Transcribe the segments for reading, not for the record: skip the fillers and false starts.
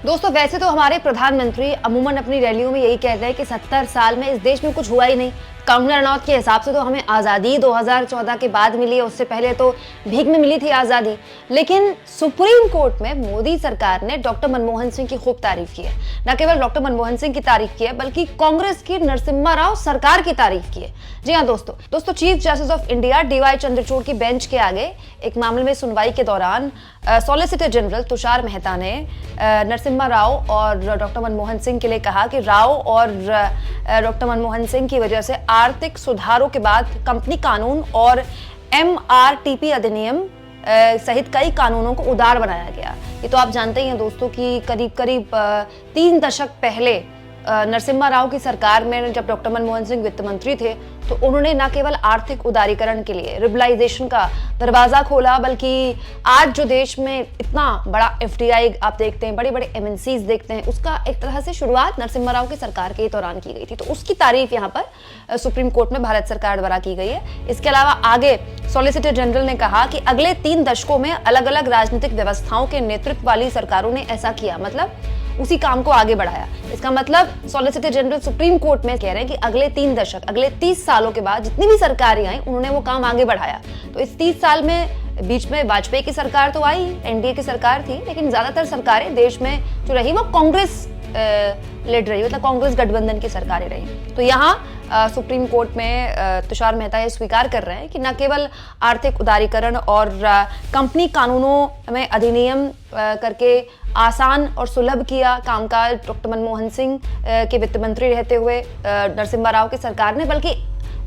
दोस्तों वैसे तो हमारे प्रधानमंत्री अमूमन अपनी रैलियों में यही कहते हैं कि 70 साल में इस देश में कुछ हुआ ही नहीं। कंगना रनौत के हिसाब से तो हमें आज़ादी 2014 के बाद मिली है, उससे पहले तो भीख में मिली थी आज़ादी। लेकिन सुप्रीम कोर्ट में मोदी सरकार ने डॉक्टर मनमोहन सिंह की खूब तारीफ की है। न केवल डॉक्टर मनमोहन सिंह की तारीफ की है बल्कि कांग्रेस की नरसिम्हा राव सरकार की तारीफ की है। जी हाँ दोस्तों chief justice of India DY Chandrachud की बेंच के आगे एक मामले में सुनवाई के दौरान सॉलिसिटर जनरल तुषार मेहता ने नरसिम्हा राव और डॉक्टर मनमोहन सिंह के लिए कहा कि राव और डॉक्टर मनमोहन सिंह की वजह से आर्थिक सुधारों के बाद कंपनी कानून और MRTP अधिनियम सहित कई कानूनों को उदार बनाया गया। ये तो आप जानते ही हैं दोस्तों कि करीब 3 दशक पहले नरसिम्हा राव की सरकार में जब डॉक्टर मनमोहन सिंह वित्त मंत्री थे तो उन्होंने न केवल आर्थिक उदारीकरण के लिए लिबरलाइजेशन का दरवाजा खोला बल्कि आज जो देश में इतना बड़ा FDI आप देखते हैं, बड़े बड़े MNCs देखते हैं, उसका एक तरह से शुरुआत नरसिम्हा राव की सरकार के दौरान की गई थी। तो उसकी तारीफ यहाँ पर सुप्रीम कोर्ट में भारत सरकार द्वारा की गई है। इसके अलावा आगे सॉलिसिटर जनरल ने कहा कि अगले 3 दशकों में अलग अलग राजनीतिक व्यवस्थाओं के नेतृत्व वाली सरकारों ने ऐसा किया, मतलब उसी काम को आगे बढ़ाया। इसका मतलब सॉलिसिटर जनरल सुप्रीम कोर्ट में कह रहे हैं कि अगले 3 दशक, अगले 30 सालों के बाद जितनी भी सरकारें आई उन्होंने वो काम आगे बढ़ाया। तो इस 30 साल में बीच में वाजपेयी की सरकार तो आई, NDA की सरकार थी, लेकिन ज्यादातर सरकारें देश में जो रही वो कांग्रेस लेड रही, मतलब कांग्रेस गठबंधन की सरकारें रही। तो यहाँ सुप्रीम कोर्ट में तुषार मेहता ये स्वीकार कर रहे हैं कि न केवल आर्थिक उदारीकरण और कंपनी कानूनों में अधिनियम करके आसान और सुलभ किया कामकाज डॉक्टर मनमोहन सिंह के वित्त मंत्री रहते हुए नरसिम्हा राव की सरकार ने, बल्कि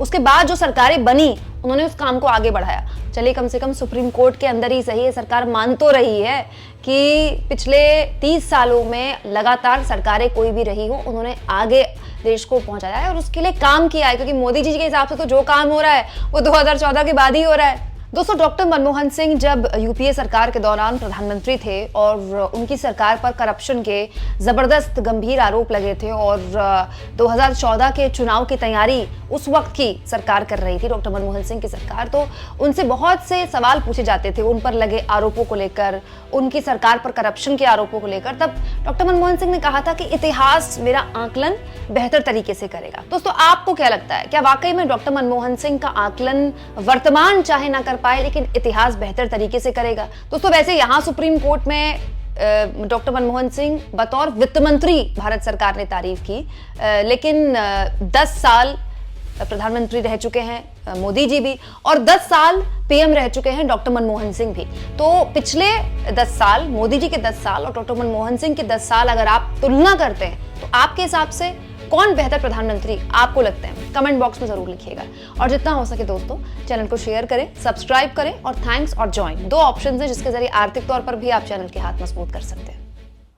उसके बाद जो सरकारें बनी उन्होंने उस काम को आगे बढ़ाया। चलिए कम से कम सुप्रीम कोर्ट के अंदर ही सही है, सरकार मान तो रही है कि पिछले 30 सालों में लगातार सरकारें कोई भी रही हो उन्होंने आगे देश को पहुंचाया है और उसके लिए काम किया है, क्योंकि मोदी जी के हिसाब से तो जो काम हो रहा है वो 2014 के बाद ही हो रहा है। दोस्तों डॉक्टर मनमोहन सिंह जब UPA सरकार के दौरान प्रधानमंत्री थे और उनकी सरकार पर करप्शन के जबरदस्त गंभीर आरोप लगे थे और 2014 के चुनाव की तैयारी उस वक्त की सरकार कर रही थी, डॉक्टर मनमोहन सिंह की सरकार, तो उनसे बहुत से सवाल पूछे जाते थे उन पर लगे आरोपों को लेकर, उनकी सरकार पर करप्शन के आरोपों को लेकर। तब डॉक्टर मनमोहन सिंह ने कहा था कि इतिहास मेरा आकलन बेहतर तरीके से करेगा। दोस्तों आपको क्या लगता है, क्या वाकई में डॉक्टर मनमोहन सिंह का आकलन वर्तमान चाहे ना कर पाए लेकिन इतिहास बेहतर तरीके से करेगा? दोस्तों वैसे यहाँ सुप्रीम कोर्ट में डॉक्टर मनमोहन सिंह बतौर वित्त मंत्री भारत सरकार ने तारीफ की, लेकिन 10 साल प्रधानमंत्री रह चुके हैं मोदी जी भी और 10 साल PM रह चुके हैं डॉक्टर मनमोहन सिंह भी। तो पिछले 10 साल मोदी जी के 10 साल और डॉक्टर मनमोहन सिंह के 10 साल अगर आप तुलना करते हैं तो आपके हिसाब से कौन बेहतर प्रधानमंत्री आपको लगते हैं? कमेंट बॉक्स में जरूर लिखिएगा और जितना हो सके दोस्तों चैनल को शेयर करें, सब्सक्राइब करें और थैंक्स और ज्वाइन 2 ऑप्शन है जिसके जरिए आर्थिक तौर पर भी आप चैनल के हाथ मजबूत कर सकते हैं।